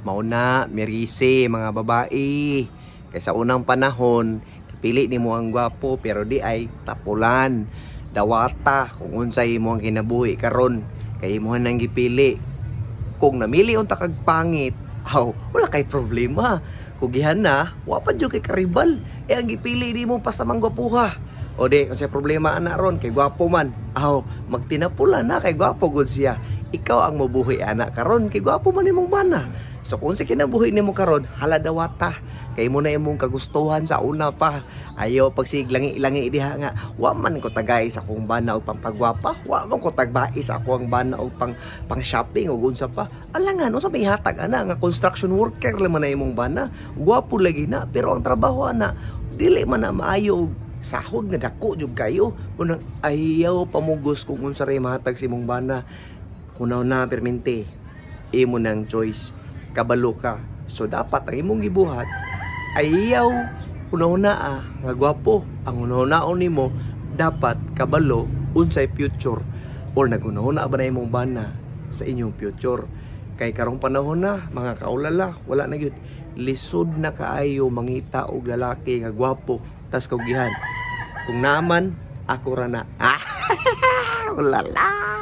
Mauna, mirisi mga babae. Kaysa unang panahon, pili ni mo ang gwapo pero di ay tapulan. Dawata kung unsay mo ang kinabuhi karon kay mo nang gipili. Kung namili unta kag pangit, wala kay problema. Kugihan na, wa pa jud kay karibal. Ang gipili nimo basta manggwapuha. O di, kung siya problema ana ron, kay gwapo man. Magtinapula na, kay gwapo gud siya. Ikaw ang mabuhi anak karon, kay gwapo man imong bana. So kung sa kinabuhi nimo karon, hala dawata. Kay mo na imong kagustuhan sa una pa. Ayo pagsiglangi-langi diha nga, wa man ko tagay sa akong bana og pampagwapa, wa man ko tagbais sa akong bana og pang shopping og unsa pa. Alangan unsa may hatag ana nga construction worker lang man na imong bana. Gwapo lagi na, pero ang trabaho ana dili man na maayo sahod nga dako jud kayo. Unang ayaw pamugos kung unsa ray mahatag si imong bana. Kunaw na permente, imo nang choice, kabalo ka. So dapat ang imong gibuhat ayaw kunaw na nga gwapo. Ang unaw-unaon nimo dapat kabalo unsay future or nagunahuna ba na imong bana sa inyong future. Kay karong panahon na mga kaulala, wala na gyud, lisod na kaayo mangita og lalaki nga gwapo tas kaugihan. Kung naman ako ra na ulala.